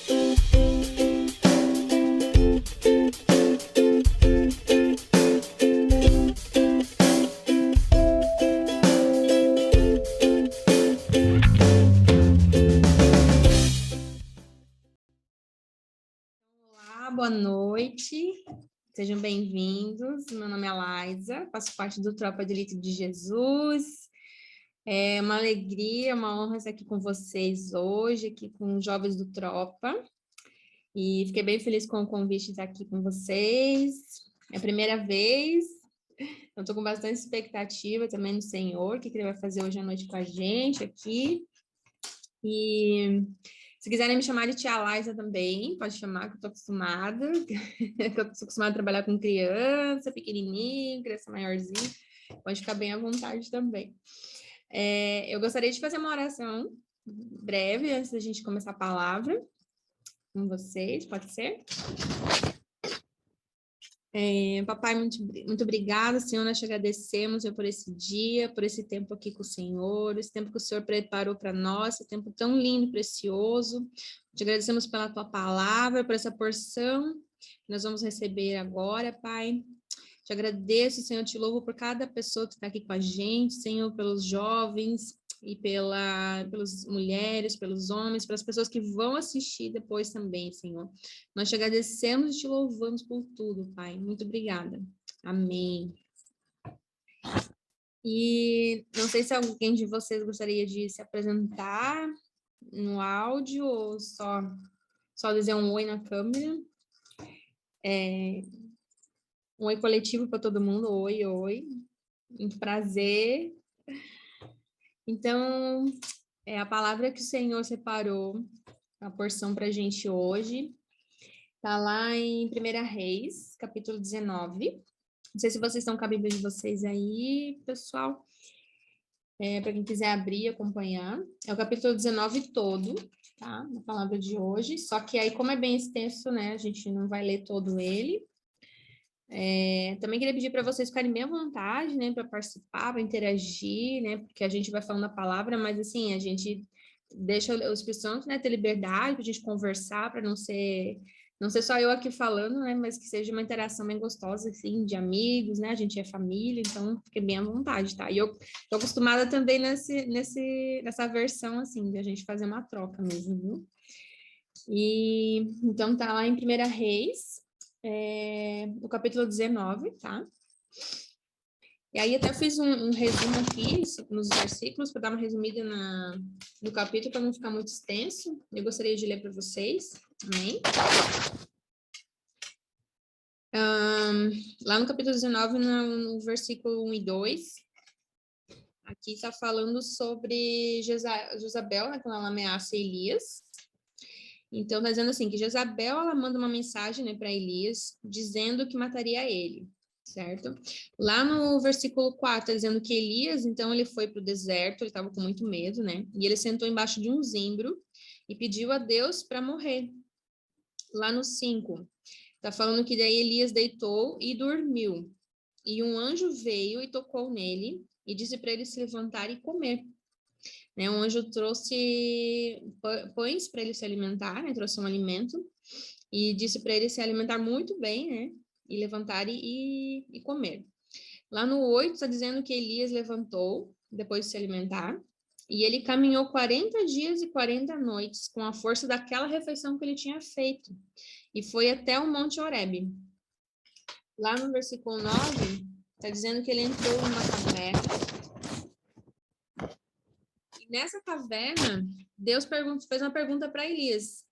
Olá, boa noite, sejam bem-vindos. Meu nome é Laísa, faço parte do Tropa de Elite de Jesus. É uma alegria, uma honra estar aqui com vocês hoje, aqui com os jovens do Tropa. E fiquei bem feliz com o convite de estar aqui com vocês. É a primeira vez, eu estou com bastante expectativa também no Senhor, o que Ele vai fazer hoje à noite com a gente aqui. E se quiserem me chamar de tia Laísa também, pode chamar, que eu estou acostumada. Que eu estou acostumada a trabalhar com criança, pequenininho, criança maiorzinha. Pode ficar bem à vontade também. Eu gostaria de fazer uma oração breve, antes da gente começar a palavra com vocês, pode ser? Papai, muito obrigada, Senhor, nós te agradecemos, Senhor, por esse dia, por esse tempo aqui com o Senhor, esse tempo que o Senhor preparou para nós, esse tempo tão lindo, precioso. Te agradecemos pela tua palavra, por essa porção que nós vamos receber agora, Pai. Te agradeço, Senhor, te louvo por cada pessoa que está aqui com a gente, Senhor, pelos jovens e pelas mulheres, pelos homens, pelas pessoas que vão assistir depois também, Senhor. Nós te agradecemos e te louvamos por tudo, Pai. Muito obrigada. Amém. E não sei se alguém de vocês gostaria de se apresentar no áudio ou só dizer um oi na câmera. Um oi coletivo para todo mundo. Oi, oi. Muito prazer. Então, a palavra que o Senhor separou, a porção para a gente hoje, está lá em 1 Reis, capítulo 19. Não sei se vocês estão com a Bíblia de vocês aí, pessoal. Para quem quiser abrir e acompanhar. É o capítulo 19 todo, tá? Na palavra de hoje. Só que aí, como é bem extenso, né? A gente não vai ler todo ele. Também queria pedir para vocês ficarem bem à vontade, né? Para participar, para interagir, né? Porque a gente vai falando a palavra, mas assim, a gente deixa o Espírito Santo, né, ter liberdade para a gente conversar, para não ser só eu aqui falando, né, mas que seja uma interação bem gostosa, assim, de amigos, né, a gente é família, então fique bem à vontade, tá? E eu tô acostumada também nessa versão, assim, de a gente fazer uma troca mesmo, viu? E então tá lá em 1 Reis, o capítulo 19, tá? E aí até fiz um resumo aqui nos versículos, para dar uma resumida no capítulo, para não ficar muito extenso. Eu gostaria de ler para vocês. Amém? Lá no capítulo 19, no versículo 1 e 2, aqui está falando sobre Jezabel, né, quando ela ameaça Elias. Então, está dizendo assim, que Jezabel, ela manda uma mensagem, né, para Elias, dizendo que mataria ele. Certo? Lá no versículo 4, está dizendo que Elias, então, ele foi para o deserto, ele estava com muito medo, né? E ele sentou embaixo de um zimbro e pediu a Deus para morrer. Lá no 5, está falando que daí Elias deitou e dormiu. E um anjo veio e tocou nele e disse para ele se levantar e comer. Né? Um anjo trouxe pães para ele se alimentar, né? Trouxe um alimento e disse para ele se alimentar muito bem, né? E levantar e comer. Lá no 8 está dizendo que Elias levantou, depois de se alimentar, e ele caminhou 40 dias e 40 noites com a força daquela refeição que ele tinha feito, e foi até o Monte Horebe. Lá no versículo 9, está dizendo que ele entrou numa caverna, e nessa caverna, Deus fez uma pergunta para Elias.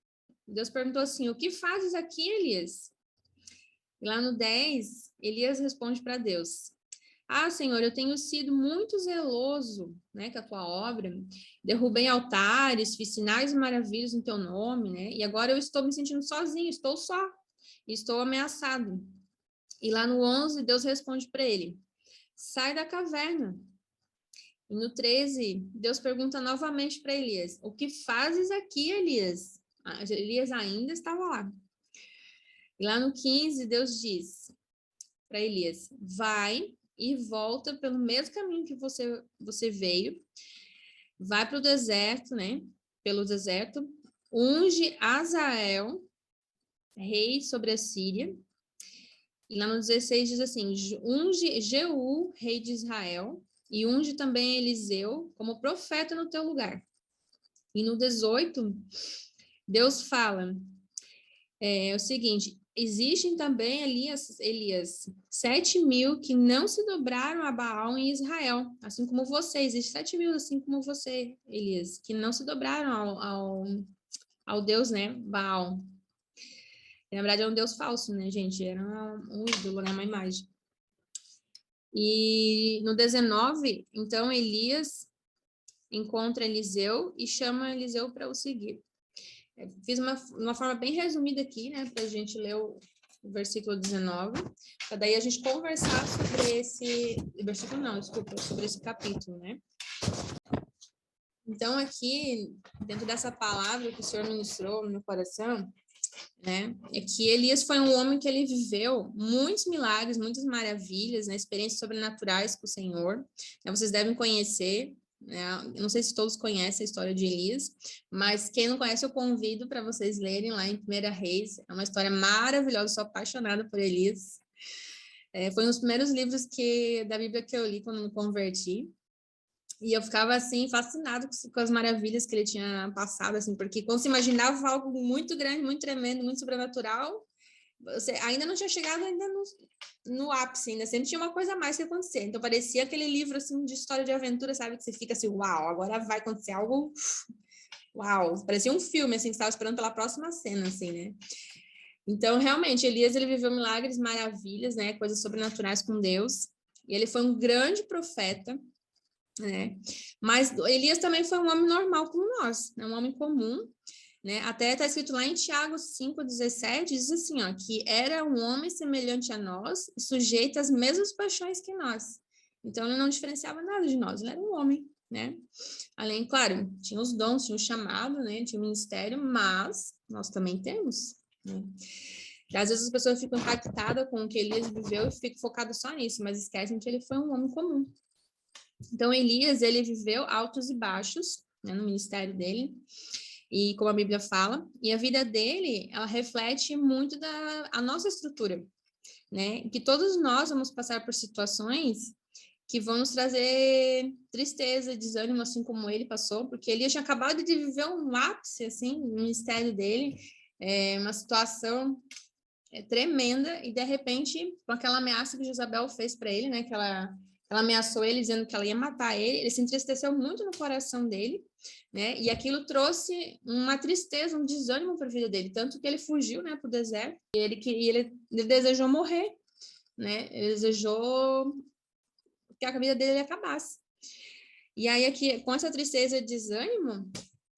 Deus perguntou assim, o que fazes aqui, Elias? E lá no 10, Elias responde para Deus, Senhor, eu tenho sido muito zeloso, né, com a tua obra, derrubei altares, fiz sinais e maravilhas no teu nome, né, e agora eu estou me sentindo sozinho, estou só, estou ameaçado. E lá no 11, Deus responde para ele, sai da caverna. E no 13, Deus pergunta novamente para Elias, o que fazes aqui, Elias? Elias ainda estava lá. E lá no 15, Deus diz para Elias, vai e volta pelo mesmo caminho que você veio, vai para o deserto, né? Pelo deserto, unge Azael, rei sobre a Síria. E lá no 16 diz assim, unge Jeú, rei de Israel, e unge também Eliseu como profeta no teu lugar. E no 18, Deus fala o seguinte, existem também, Elias, 7.000 que não se dobraram a Baal em Israel, assim como você, existem 7.000 assim como você, Elias, que não se dobraram ao Deus, né, Baal. Na verdade, é um Deus falso, né, gente? Era um ídolo, né, uma imagem. E no 19, então, Elias encontra Eliseu e chama Eliseu para o seguir. Fiz uma forma bem resumida aqui, né, para a gente ler o versículo 19, para daí a gente conversar sobre esse versículo, não, desculpa, sobre esse capítulo, né? Então, aqui, dentro dessa palavra que o Senhor ministrou no meu coração, né, é que Elias foi um homem que ele viveu muitos milagres, muitas maravilhas, né, experiências sobrenaturais com o Senhor, né, vocês devem conhecer, né, eu não sei se todos conhecem a história de Elias, mas quem não conhece eu convido para vocês lerem lá em 1 Reis, é uma história maravilhosa, sou apaixonada por Elias, foi um dos primeiros livros da Bíblia que eu li quando me converti, e eu ficava, assim, fascinada com as maravilhas que ele tinha passado, assim, porque quando se imaginava algo muito grande, muito tremendo, muito sobrenatural, você ainda não tinha chegado ainda no ápice, ainda sempre tinha uma coisa a mais que acontecer. Então, parecia aquele livro, assim, de história de aventura, sabe? Que você fica assim, uau, agora vai acontecer algo... Uau, parecia um filme, assim, que você estava esperando pela próxima cena, assim, né? Então, realmente, Elias, ele viveu milagres, maravilhas, né? Coisas sobrenaturais com Deus. E ele foi um grande profeta, né? Mas Elias também foi um homem normal como nós, né? Um homem comum, né? Até está escrito lá em Tiago 5,17, diz assim, ó, que era um homem semelhante a nós, sujeito às mesmas paixões que nós. Então, ele não diferenciava nada de nós, ele era um homem, né? Além, claro, tinha os dons, tinha o chamado, né? Tinha o ministério, mas nós também temos, né? E às vezes as pessoas ficam impactadas com o que Elias viveu e ficam focadas só nisso, mas esquecem que ele foi um homem comum. Então, Elias, ele viveu altos e baixos, né, no ministério dele, e como a Bíblia fala, e a vida dele, ela reflete muito a nossa estrutura, né, que todos nós vamos passar por situações que vão nos trazer tristeza, desânimo, assim como ele passou, porque ele tinha acabado de viver um ápice, assim, no ministério dele, uma situação tremenda, e de repente, com aquela ameaça que Jezabel fez para ele, né, que ela ameaçou ele, dizendo que ela ia matar ele se entristeceu muito no coração dele, né, e aquilo trouxe uma tristeza, um desânimo para a vida dele, tanto que ele fugiu, né, para o deserto, e ele desejou morrer, né, ele desejou que a vida dele acabasse. E aí, aqui, com essa tristeza e desânimo,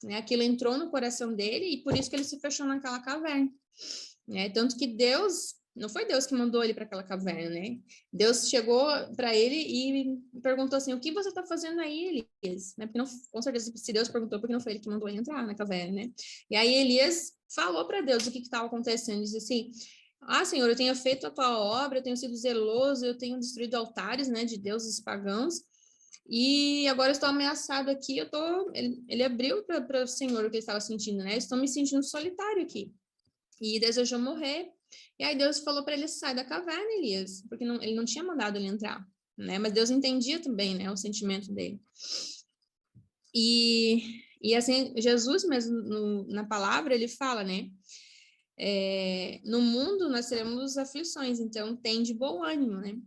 né, aquilo entrou no coração dele, e por isso que ele se fechou naquela caverna, né, tanto que Deus... Não foi Deus que mandou ele para aquela caverna, né? Deus chegou para ele e perguntou assim, o que você está fazendo aí, Elias? Né? Porque não, com certeza, se Deus perguntou, porque não foi ele que mandou ele entrar na caverna, né? E aí Elias falou para Deus o que estava acontecendo, disse assim, Senhor, eu tenho feito a tua obra, eu tenho sido zeloso, eu tenho destruído altares, né, de deuses pagãos, e agora eu estou ameaçado aqui, ele abriu para o Senhor o que ele estava sentindo, né? Eu estou me sentindo solitário aqui. E desejou morrer. E aí Deus falou para ele, sai da caverna, Elias, porque ele não tinha mandado ele entrar, né? Mas Deus entendia também, né, o sentimento dele. E assim, Jesus mesmo, na palavra, ele fala, né, no mundo nós teremos aflições, então tem de bom ânimo, né?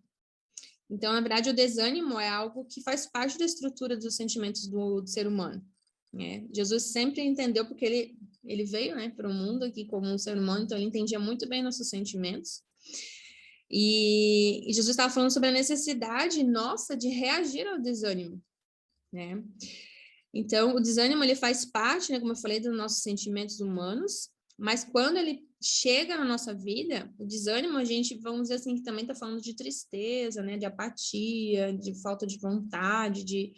Então, na verdade, o desânimo é algo que faz parte da estrutura dos sentimentos do ser humano, né? Jesus sempre entendeu, porque ele veio, né, para o mundo aqui como um ser humano, então ele entendia muito bem nossos sentimentos. E Jesus estava falando sobre a necessidade nossa de reagir ao desânimo, né? Então, o desânimo, ele faz parte, né, como eu falei, dos nossos sentimentos humanos, mas quando ele chega na nossa vida, o desânimo, a gente, vamos dizer assim, que também está falando de tristeza, né, de apatia, de falta de vontade, de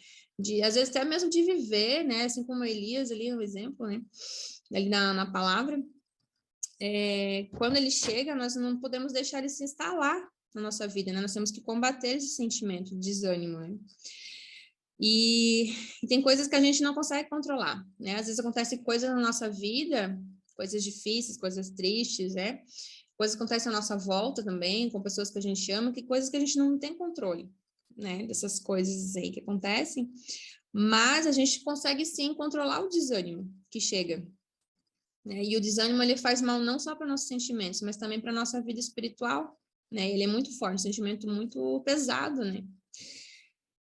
às vezes até mesmo de viver, né, assim como Elias ali, no exemplo, né, ali na palavra, quando ele chega, nós não podemos deixar ele se instalar na nossa vida, né, nós temos que combater esse sentimento de desânimo, né. E tem coisas que a gente não consegue controlar, né? Às vezes acontecem coisas na nossa vida, coisas difíceis, coisas tristes, né? Coisas que acontecem à nossa volta também, com pessoas que a gente ama, que coisas que a gente não tem controle, né? Dessas coisas aí que acontecem. Mas a gente consegue sim controlar o desânimo que chega, né? E o desânimo ele faz mal não só para nossos sentimentos, mas também para nossa vida espiritual, né? Ele é muito forte, um sentimento muito pesado, né?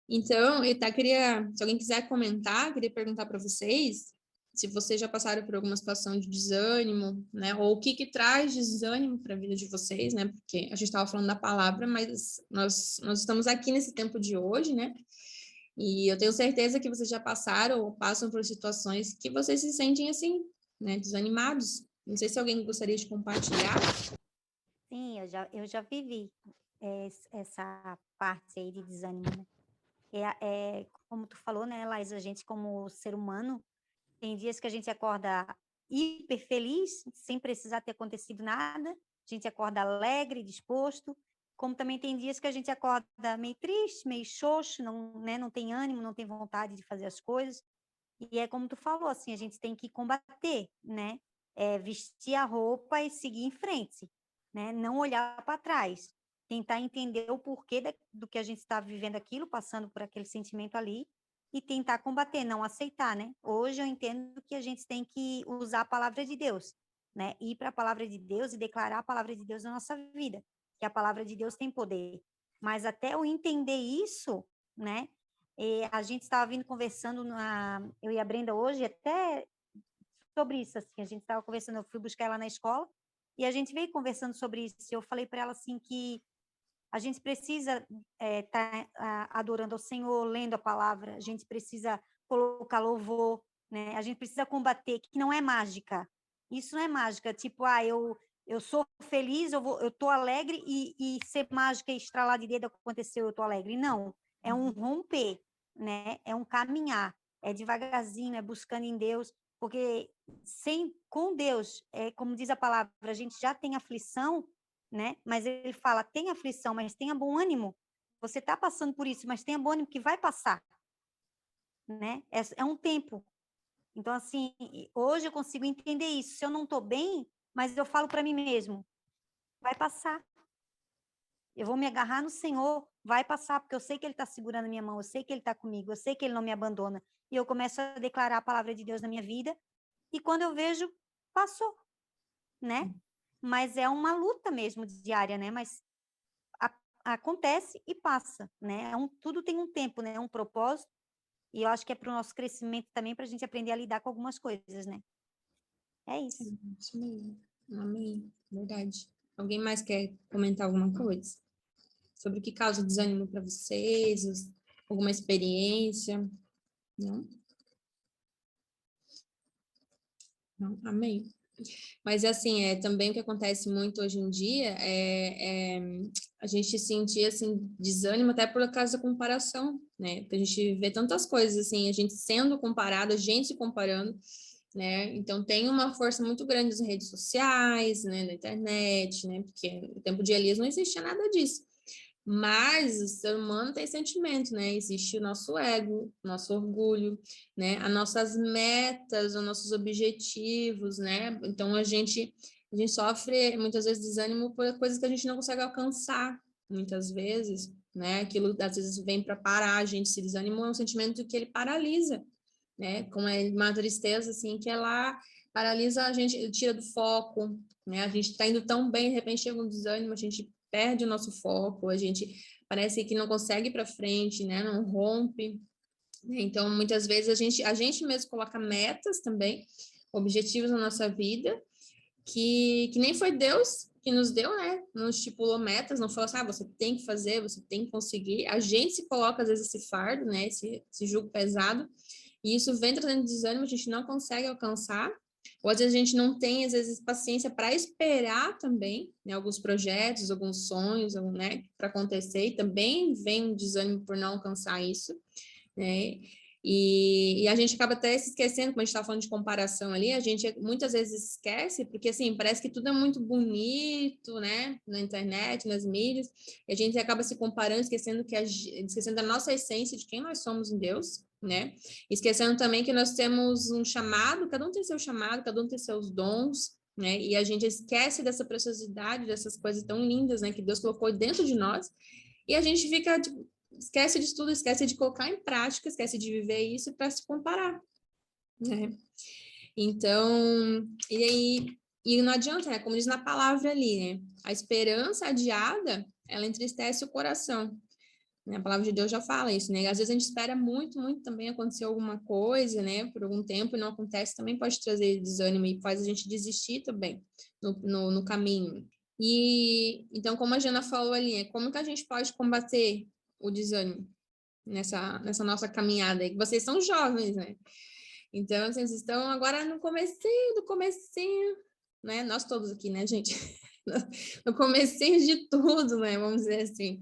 Então, eu queria, se alguém quiser comentar, queria perguntar para vocês se vocês já passaram por alguma situação de desânimo, né? Ou o que que traz desânimo para a vida de vocês, né? Porque a gente estava falando da palavra, mas nós estamos aqui nesse tempo de hoje, né? E eu tenho certeza que vocês já passaram ou passam por situações que vocês se sentem assim, né? Desanimados. Não sei se alguém gostaria de compartilhar. Sim, eu já vivi essa parte aí de desânimo, né? Como tu falou, né, Laís, a gente como ser humano, tem dias que a gente acorda hiper feliz, sem precisar ter acontecido nada, a gente acorda alegre, disposto, como também tem dias que a gente acorda meio triste, meio xoxo, não, né, não tem ânimo, não tem vontade de fazer as coisas, e é como tu falou, assim, a gente tem que combater, né, vestir a roupa e seguir em frente, né, não olhar para trás, tentar entender o porquê do que a gente está vivendo aquilo, passando por aquele sentimento ali, e tentar combater, não aceitar, né? Hoje eu entendo que a gente tem que usar a palavra de Deus, né? Ir para a palavra de Deus e declarar a palavra de Deus na nossa vida, que a palavra de Deus tem poder. Mas até eu entender isso, né? A gente estava vindo conversando, eu e a Brenda hoje, até sobre isso, assim, a gente estava conversando, eu fui buscar ela na escola, e a gente veio conversando sobre isso, eu falei para ela, assim, que a gente precisa estar adorando ao Senhor, lendo a palavra, a gente precisa colocar louvor, né? A gente precisa combater, que não é mágica. Isso não é mágica, tipo, eu sou feliz, eu tô alegre e ser mágica e estralar de dedo aconteceu, eu tô alegre. Não, é um romper, né? É um caminhar, é devagarzinho, é buscando em Deus, porque com Deus, como diz a palavra, a gente já tem aflição, né? Mas ele fala, tem aflição, mas tenha bom ânimo. Você está passando por isso, mas tenha bom ânimo que vai passar, né? É um tempo. Então, assim, hoje eu consigo entender isso. Se eu não estou bem, mas eu falo para mim mesmo, vai passar. Eu vou me agarrar no Senhor, vai passar, porque eu sei que Ele está segurando a minha mão, eu sei que Ele está comigo, eu sei que Ele não me abandona. E eu começo a declarar a palavra de Deus na minha vida, e quando eu vejo, passou, né? Mas é uma luta mesmo diária, né? Mas acontece e passa, né? Tudo tem um tempo, né? Um propósito, e eu acho que é para o nosso crescimento também, para a gente aprender a lidar com algumas coisas, né? É isso. Isso mesmo. Amém. Verdade. Alguém mais quer comentar alguma coisa? Sobre o que causa desânimo para vocês? Alguma experiência? Não? Não? Amém. Mas, assim, também o que acontece muito hoje em dia é a gente sentir, assim, desânimo até por causa da comparação, né? Porque a gente vê tantas coisas, assim, a gente sendo comparado, a gente se comparando, né? Então, tem uma força muito grande nas redes sociais, né? Na internet, né? Porque no tempo de Elias não existia nada disso. Mas o ser humano tem sentimento, né? Existe o nosso ego, nosso orgulho, né? As nossas metas, os nossos objetivos, né? Então a gente sofre muitas vezes desânimo por coisas que a gente não consegue alcançar, muitas vezes, né? Aquilo às vezes vem para parar a gente, se desânimo é um sentimento que ele paralisa, né? Como é uma tristeza assim que ela paralisa a gente, tira do foco, né? A gente está indo tão bem, de repente chega um desânimo, a gente perde o nosso foco, a gente parece que não consegue ir para frente, né? Não rompe. Então, muitas vezes a gente mesmo coloca metas também, objetivos na nossa vida, que nem foi Deus que nos deu, né? Não estipulou metas, não falou assim, você tem que fazer, você tem que conseguir. A gente se coloca, às vezes, esse fardo, né? Esse jugo pesado, e isso vem trazendo desânimo, a gente não consegue alcançar, ou às vezes a gente não tem, às vezes, paciência para esperar também, né, alguns projetos, alguns sonhos, né, para acontecer, e também vem um desânimo por não alcançar isso, né, E a gente acaba até se esquecendo, como a gente estava falando de comparação ali, a gente muitas vezes esquece, porque assim, parece que tudo é muito bonito, né? Na internet, nas mídias, e a gente acaba se comparando, esquecendo esquecendo da nossa essência, de quem nós somos em Deus, né? Esquecendo também que nós temos um chamado, cada um tem seu chamado, cada um tem seus dons, né? E a gente esquece dessa preciosidade, dessas coisas tão lindas, né? Que Deus colocou dentro de nós, e a gente fica, tipo, esquece de tudo, esquece de colocar em prática, esquece de viver isso para se comparar, né? Então, e aí, e não adianta, né? Como diz na palavra ali, né? A esperança adiada, ela entristece o coração. Né? A palavra de Deus já fala isso, né? Às vezes a gente espera muito, muito também acontecer alguma coisa, né? Por algum tempo e não acontece, também pode trazer desânimo e faz a gente desistir também no caminho. E então, como a Jana falou ali, como que a gente pode combater o desânimo nessa nossa caminhada aí? Vocês são jovens, né? Então, vocês estão agora no comecinho do comecinho, né? Nós todos aqui, né, gente? No comecinho de tudo, né? Vamos dizer assim.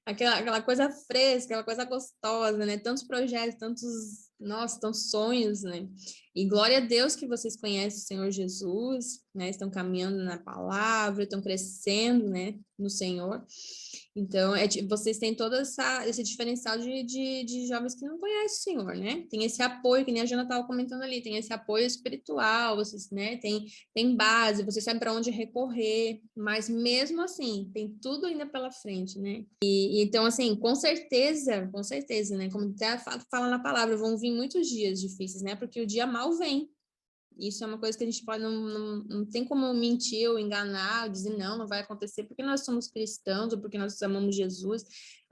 Aquela coisa fresca, aquela coisa gostosa, né? Tantos projetos, tantos sonhos, né? E glória a Deus que vocês conhecem o Senhor Jesus, né? Estão caminhando na palavra, estão crescendo, né? No Senhor. Então, vocês têm todo esse diferencial de jovens que não conhecem o Senhor, né? Tem esse apoio, que nem a Jana estava comentando ali, tem esse apoio espiritual, vocês, né? Tem base, vocês sabem para onde recorrer, mas mesmo assim, tem tudo ainda pela frente, né? Então, assim, com certeza, né? Como até fala na palavra, vão vir muitos dias difíceis, né? Porque o dia mal vem. Isso é uma coisa que a gente pode, não tem como mentir ou enganar, ou dizer não vai acontecer porque nós somos cristãos ou porque nós amamos Jesus.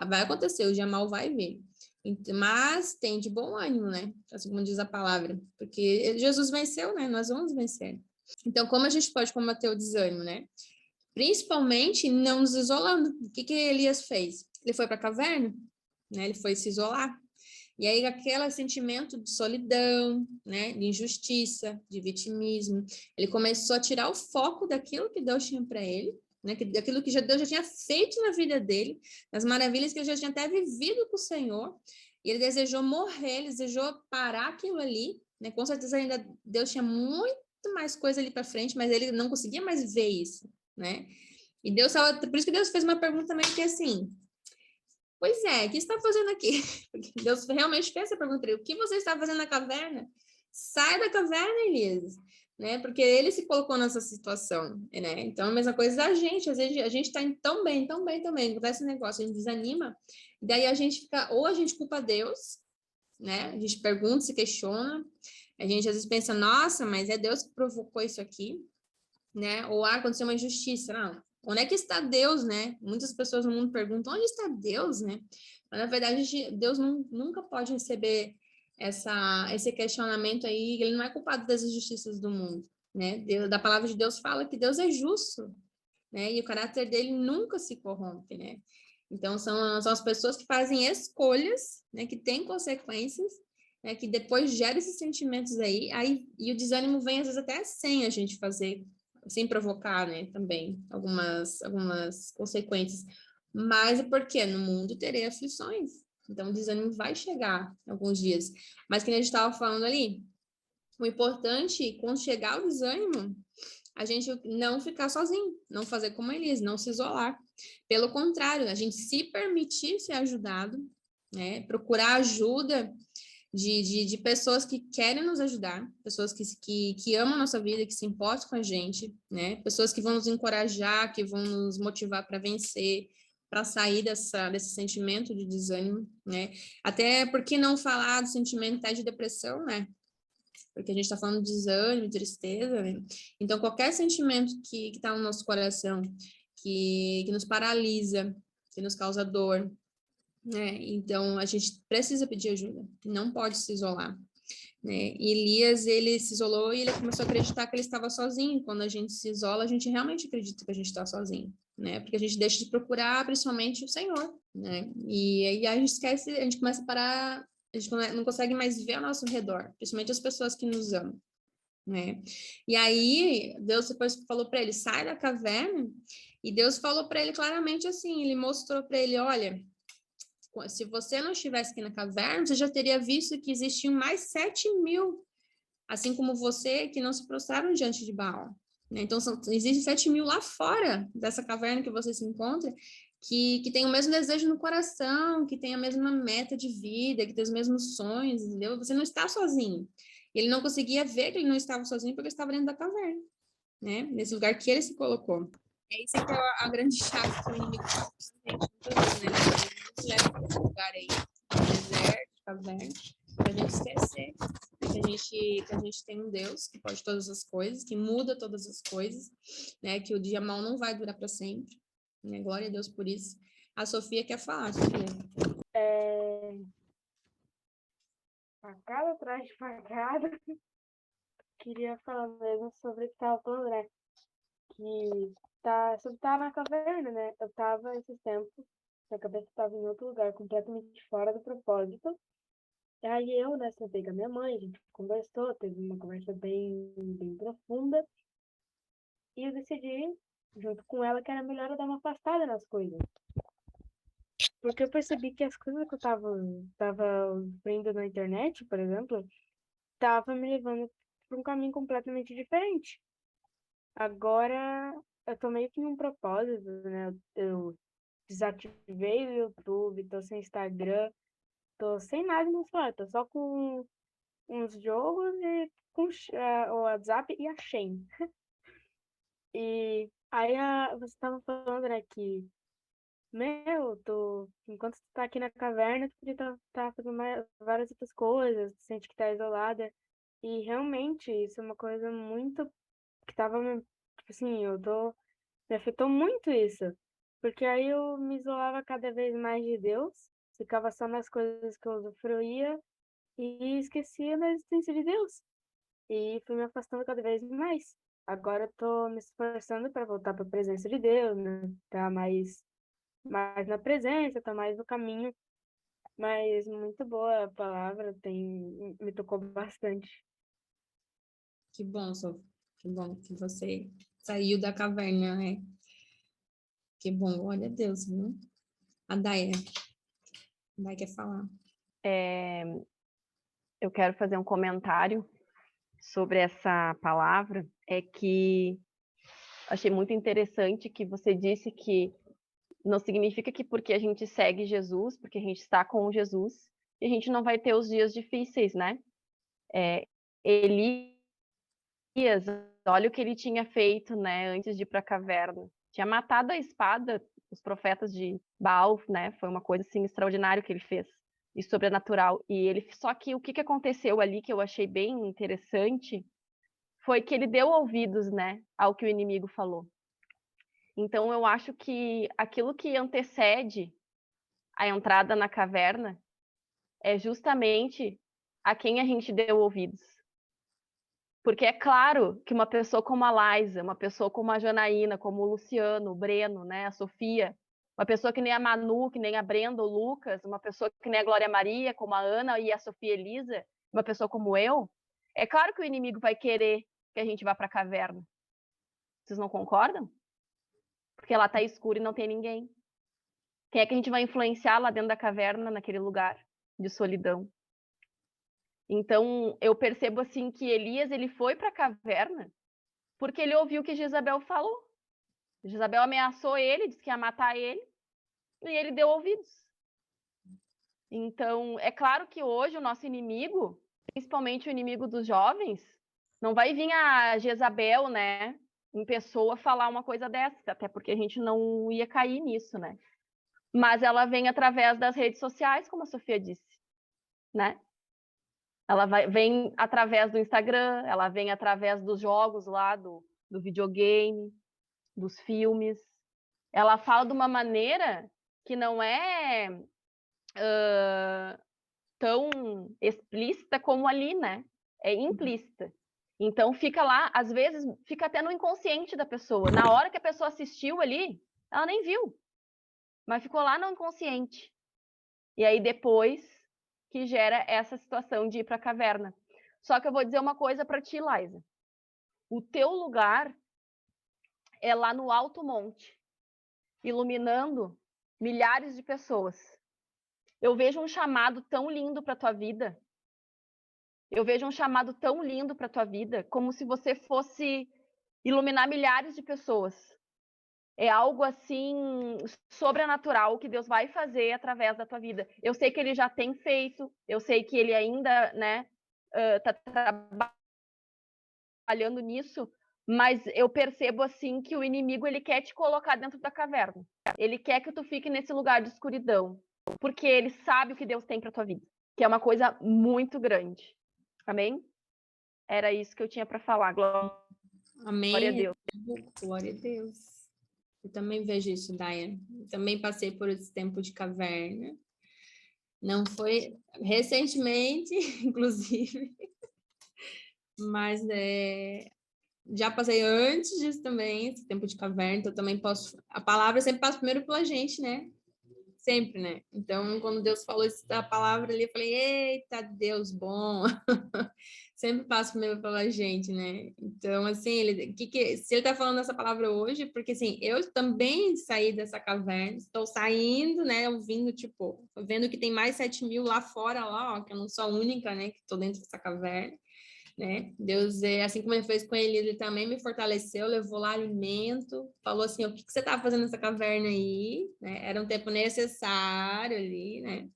Vai acontecer, o dia mal vai vir. Mas tem de bom ânimo, né? Assim como diz a palavra. Porque Jesus venceu, né? Nós vamos vencer. Então, como a gente pode combater o desânimo, né? Principalmente não nos isolando. O que Elias fez? Ele foi para a caverna, né? Ele foi se isolar. E aí aquele sentimento de solidão, né, de injustiça, de vitimismo, ele começou a tirar o foco daquilo que Deus tinha para ele, né, daquilo que Deus já tinha feito na vida dele, das maravilhas que ele já tinha até vivido com o Senhor, e ele desejou morrer, ele desejou parar aquilo ali, né, com certeza ainda Deus tinha muito mais coisa ali para frente, mas ele não conseguia mais ver isso, né, e Deus, por isso que Deus fez uma pergunta também que é assim, pois é, o que você está fazendo aqui? Porque Deus realmente fez essa pergunta. O que você está fazendo na caverna? Sai da caverna, Elias. Né? Porque ele se colocou nessa situação, né? Então, a mesma coisa da gente. Às vezes a gente está indo tão bem, acontece um negócio, a gente desanima, daí a gente fica, ou a gente culpa Deus, né? A gente pergunta, se questiona, a gente às vezes pensa, nossa, mas é Deus que provocou isso aqui, né? Ou aconteceu uma injustiça. Não, onde é que está Deus, né? Muitas pessoas no mundo perguntam, onde está Deus, né? Mas, na verdade, Deus nunca pode receber esse questionamento aí, ele não é culpado das injustiças do mundo, né? Da palavra de Deus fala que Deus é justo, né? E o caráter dele nunca se corrompe, né? Então, são as pessoas que fazem escolhas, né? Que têm consequências, né? Que depois geram esses sentimentos aí, e o desânimo vem, às vezes, até sem a gente fazer, sem provocar, né? Também algumas consequências. Mas é porque no mundo terei aflições. Então, o desânimo vai chegar alguns dias. Mas, que a gente estava falando ali, o importante, quando chegar o desânimo, a gente não ficar sozinho, não fazer como eles, não se isolar. Pelo contrário, a gente se permitir ser ajudado, né? Procurar ajuda de pessoas que querem nos ajudar, pessoas que amam a nossa vida, que se importam com a gente, né? Pessoas que vão nos encorajar, que vão nos motivar para vencer, para sair desse sentimento de desânimo, né? Até porque não falar do sentimento até de depressão, né? Porque a gente está falando de desânimo, de tristeza, né? Então, qualquer sentimento que está no nosso coração, que nos paralisa, que nos causa dor, né? Então, a gente precisa pedir ajuda, não pode se isolar, né? E Elias, ele se isolou e ele começou a acreditar que ele estava sozinho. Quando a gente se isola, a gente realmente acredita que a gente está sozinho, né? Porque a gente deixa de procurar, principalmente, o Senhor, né? E aí a gente esquece, a gente começa a parar, a gente não consegue mais ver ao nosso redor, principalmente as pessoas que nos amam, né? E aí, Deus depois falou para ele, sai da caverna, e Deus falou para ele claramente assim, ele mostrou para ele, olha, Se você não estivesse aqui na caverna, você já teria visto que existiam mais 7.000, assim como você, que não se prostraram diante de Baal. Né? Então, existem 7.000 lá fora dessa caverna que você se encontra, que tem o mesmo desejo no coração, que tem a mesma meta de vida, que tem os mesmos sonhos, entendeu? Você não está sozinho. Ele não conseguia ver que ele não estava sozinho porque ele estava dentro da caverna, né? Nesse lugar que ele se colocou. É isso que é a grande chave que o inimigo faz com a gente, muitas vezes, né? Ele nos leva para esse lugar aí, deserto, caverna, para a gente esquecer que a gente tem um Deus que pode todas as coisas, que muda todas as coisas, né? Que o dia mau não vai durar para sempre, né? Glória a Deus por isso. A Sofia quer falar, Sofia. Facada atrás de facada. Queria falar mesmo sobre o que estava falando, né? Que sobre estar na caverna, né? Eu tava esses tempos, minha cabeça estava em outro lugar, completamente fora do propósito. E aí eu, né, sentei com a minha mãe, a gente conversou, teve uma conversa bem profunda. E eu decidi, junto com ela, que era melhor eu dar uma afastada nas coisas. Porque eu percebi que as coisas que eu tava vendo na internet, por exemplo, tava me levando para um caminho completamente diferente. Agora eu tô meio que num propósito, né? Eu desativei o YouTube, tô sem Instagram, tô sem nada no celular, tô só com uns jogos e com o WhatsApp e a Shein. E aí você tava falando, né, que, enquanto tu tá aqui na caverna, tu podia tá fazendo várias outras coisas, tu sente que tá isolada. E realmente, isso é uma coisa muito que tipo assim, me afetou muito isso. Porque aí eu me isolava cada vez mais de Deus, ficava só nas coisas que eu usufruía e esquecia da existência de Deus. E fui me afastando cada vez mais. Agora eu tô me esforçando para voltar para a presença de Deus, né? Tá mais na presença, tá mais no caminho. Mas muito boa a palavra, me tocou bastante. Que bom, Sofia. Que bom que você saiu da caverna, né? Que bom, glória a Deus, viu? A Daya quer falar. Eu quero fazer um comentário sobre essa palavra, é que achei muito interessante que você disse que não significa que porque a gente segue Jesus, porque a gente está com Jesus, e a gente não vai ter os dias difíceis, né? Elias, olha o que ele tinha feito, né, antes de ir para a caverna. Tinha matado a espada os profetas de Baal, né? Foi uma coisa assim extraordinária que ele fez, e sobrenatural. E ele, só que o que aconteceu ali que eu achei bem interessante foi que ele deu ouvidos, né, ao que o inimigo falou. Então eu acho que aquilo que antecede a entrada na caverna é justamente a quem a gente deu ouvidos. Porque é claro que uma pessoa como a Liza, uma pessoa como a Janaína, como o Luciano, o Breno, né, a Sofia, uma pessoa que nem a Manu, que nem a Brenda, o Lucas, uma pessoa que nem a Glória Maria, como a Ana e a Sofia Elisa, uma pessoa como eu, é claro que o inimigo vai querer que a gente vá para a caverna. Vocês não concordam? Porque lá está escuro e não tem ninguém. Quem é que a gente vai influenciar lá dentro da caverna, naquele lugar de solidão? Então, eu percebo assim que Elias, ele foi para a caverna porque ele ouviu o que Jezabel falou. Jezabel ameaçou ele, disse que ia matar ele, e ele deu ouvidos. Então, é claro que hoje o nosso inimigo, principalmente o inimigo dos jovens, não vai vir a Jezabel, né, em pessoa falar uma coisa dessa, até porque a gente não ia cair nisso, né? Mas ela vem através das redes sociais, como a Sofia disse, né? Ela vem através do Instagram, ela vem através dos jogos lá, do videogame, dos filmes. Ela fala de uma maneira que não é tão explícita como ali, né? É implícita. Então fica lá, às vezes, fica até no inconsciente da pessoa. Na hora que a pessoa assistiu ali, ela nem viu, mas ficou lá no inconsciente. E aí depois que gera essa situação de ir para a caverna. Só que eu vou dizer uma coisa para ti, Liza. O teu lugar é lá no alto monte, iluminando milhares de pessoas. Eu vejo um chamado tão lindo para tua vida. Eu vejo um chamado tão lindo para tua vida, como se você fosse iluminar milhares de pessoas. É algo assim sobrenatural que Deus vai fazer através da tua vida. Eu sei que Ele já tem feito, eu sei que Ele ainda, né, tá trabalhando nisso, mas eu percebo assim que o inimigo ele quer te colocar dentro da caverna. Ele quer que tu fique nesse lugar de escuridão, porque ele sabe o que Deus tem para tua vida, que é uma coisa muito grande. Amém? Era isso que eu tinha para falar. Glória Amém. a Deus. Glória a Deus. Eu também vejo isso, Daia. Eu também passei por esse tempo de caverna. Não foi recentemente, inclusive, mas já passei antes disso também, esse tempo de caverna, então também posso. A palavra sempre passa primeiro pela gente, né? Sempre, né? Então, quando Deus falou a palavra ali, eu falei, eita, Deus bom. Sempre passa primeiro pela gente, né? Então, assim, se ele tá falando essa palavra hoje, porque, assim, eu também saí dessa caverna, estou saindo, né, ouvindo, tipo, vendo que tem mais 7 mil lá fora, lá, ó, que eu não sou a única, né, que estou dentro dessa caverna. Né? Deus, assim como ele fez com ele também me fortaleceu, levou lá alimento, falou assim, o que você está fazendo nessa caverna aí? Né? Era um tempo necessário ali, né?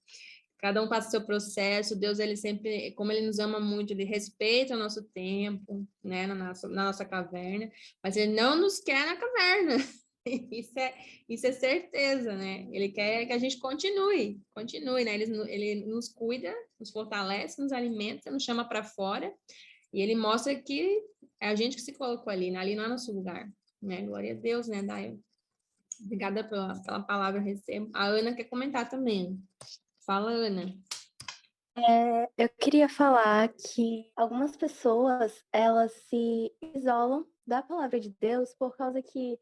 Cada um passa o seu processo, Deus, ele sempre, como ele nos ama muito, ele respeita o nosso tempo, né, na nossa caverna, mas ele não nos quer na caverna, isso é certeza, né? Ele quer que a gente continue, né? Ele nos cuida, nos fortalece, nos alimenta, nos chama para fora, e ele mostra que é a gente que se colocou ali, né? Ali não é nosso lugar, né? Glória a Deus, né, Daio? Obrigada pela palavra, recebo. A Ana quer comentar também. Fala, Ana. Eu queria falar que algumas pessoas, elas se isolam da palavra de Deus por causa que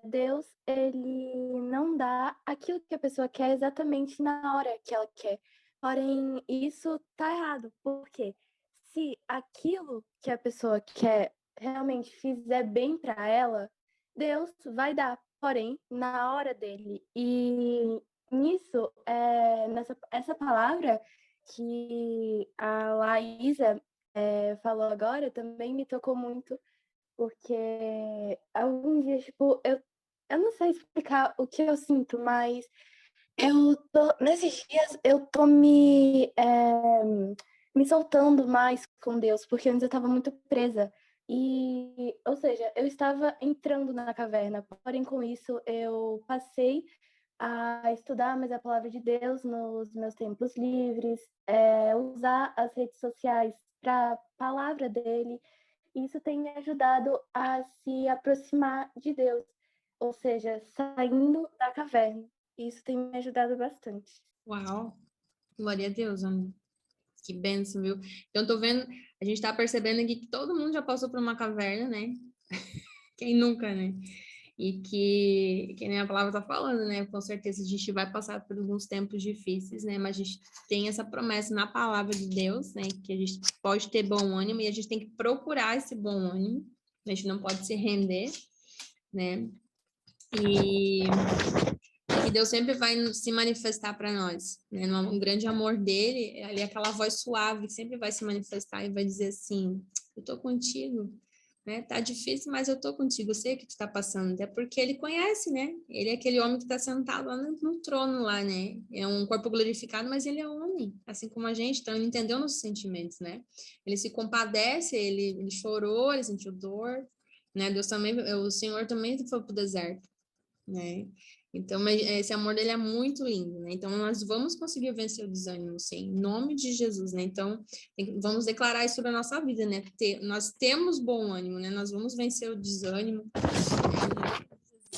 Deus, ele não dá aquilo que a pessoa quer exatamente na hora que ela quer. Porém, isso tá errado, porque se aquilo que a pessoa quer realmente fizer bem para ela, Deus vai dar, porém, na hora dele. E nisso, essa palavra que a Laísa falou agora também me tocou muito, porque alguns dias, tipo, eu não sei explicar o que eu sinto, mas nesses dias eu tô me soltando mais com Deus, porque antes eu estava muito presa. E, ou seja, eu estava entrando na caverna, porém com isso eu passei a estudar mais a palavra de Deus nos meus tempos livres, usar as redes sociais para a palavra dele. Isso tem me ajudado a se aproximar de Deus, ou seja, saindo da caverna. Isso tem me ajudado bastante. Uau, glória a Deus, Ana. Que benção, viu? Então, tô vendo, a gente tá percebendo aqui que todo mundo já passou por uma caverna, né? Quem nunca, né? E que nem a palavra tá falando, né? Com certeza a gente vai passar por alguns tempos difíceis, né? Mas a gente tem essa promessa na palavra de Deus, né? Que a gente pode ter bom ânimo e a gente tem que procurar esse bom ânimo. A gente não pode se render, né? E Deus sempre vai se manifestar para nós, né? No grande amor dele, ali aquela voz suave que sempre vai se manifestar e vai dizer assim: eu tô contigo, né? Tá difícil, mas eu tô contigo, eu sei o que tu tá passando. É porque ele conhece, né? Ele é aquele homem que tá sentado lá no trono lá, né? É um corpo glorificado, mas ele é homem, assim como a gente, então ele entendeu nossos sentimentos, né? Ele se compadece, ele chorou, ele sentiu dor, né? Deus também, o Senhor também foi pro deserto, né? Então, esse amor dele é muito lindo, né? Então, nós vamos conseguir vencer o desânimo, sim, em nome de Jesus, né? Então, vamos declarar isso sobre a nossa vida, né? Nós temos bom ânimo, né? Nós vamos vencer o desânimo,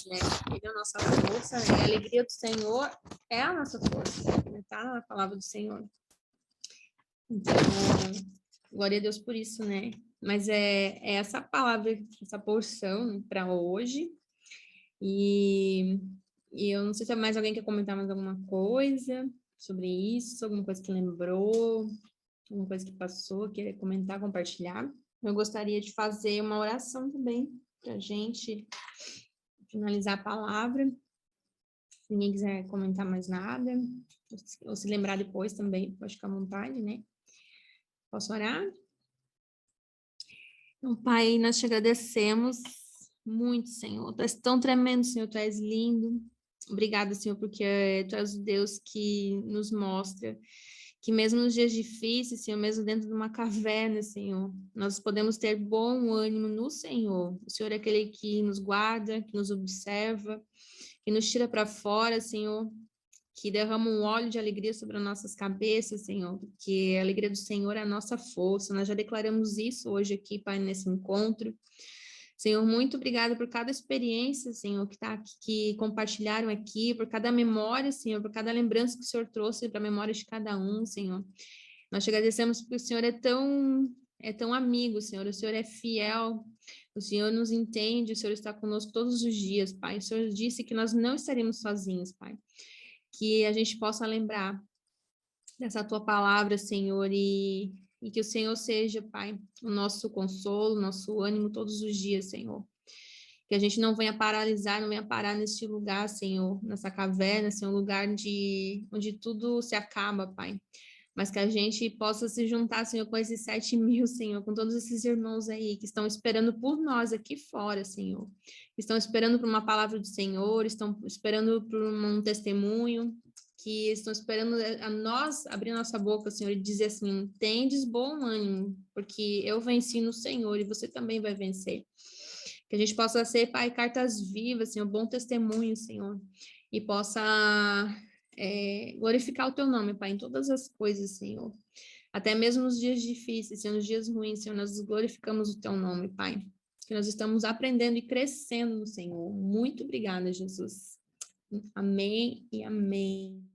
né? Ele é a nossa força, né? A alegria do Senhor é a nossa força, né? Tá na palavra do Senhor. Então, glória a Deus por isso, né? Mas é essa palavra, essa porção para hoje. E eu não sei se mais alguém quer comentar mais alguma coisa sobre isso, alguma coisa que lembrou, alguma coisa que passou, quer comentar, compartilhar. Eu gostaria de fazer uma oração também, para a gente finalizar a palavra. Se ninguém quiser comentar mais nada, ou se lembrar depois também, pode ficar à vontade, né? Posso orar? Então, Pai, nós te agradecemos muito, Senhor. Tu és tão tremendo, Senhor, tu és lindo. Obrigada, Senhor, porque tu és o Deus que nos mostra que mesmo nos dias difíceis, Senhor, mesmo dentro de uma caverna, Senhor, nós podemos ter bom ânimo no Senhor. O Senhor é aquele que nos guarda, que nos observa, que nos tira para fora, Senhor, que derrama um óleo de alegria sobre as nossas cabeças, Senhor, porque a alegria do Senhor é a nossa força. Nós já declaramos isso hoje aqui, Pai, nesse encontro. Senhor, muito obrigada por cada experiência, Senhor, que compartilharam aqui, por cada memória, Senhor, por cada lembrança que o Senhor trouxe para a memória de cada um, Senhor. Nós te agradecemos porque o Senhor é tão amigo, Senhor, o Senhor é fiel, o Senhor nos entende, o Senhor está conosco todos os dias, Pai. O Senhor disse que nós não estaremos sozinhos, Pai. Que a gente possa lembrar dessa tua palavra, Senhor, e que o Senhor seja, Pai, o nosso consolo, o nosso ânimo todos os dias, Senhor. Que a gente não venha paralisar, não venha parar neste lugar, Senhor, nessa caverna, Senhor, um lugar onde tudo se acaba, Pai. Mas que a gente possa se juntar, Senhor, com esses 7.000, Senhor, com todos esses irmãos aí que estão esperando por nós aqui fora, Senhor. Estão esperando por uma palavra do Senhor, estão esperando por um testemunho, que estão esperando a nós abrir nossa boca, Senhor, e dizer assim, tendes bom ânimo, porque eu venci no Senhor e você também vai vencer. Que a gente possa ser, Pai, cartas vivas, Senhor, bom testemunho, Senhor, e possa glorificar o teu nome, Pai, em todas as coisas, Senhor. Até mesmo nos dias difíceis, Senhor, nos dias ruins, Senhor, nós glorificamos o teu nome, Pai. Que nós estamos aprendendo e crescendo no Senhor. Muito obrigada, Jesus. Amém e amém.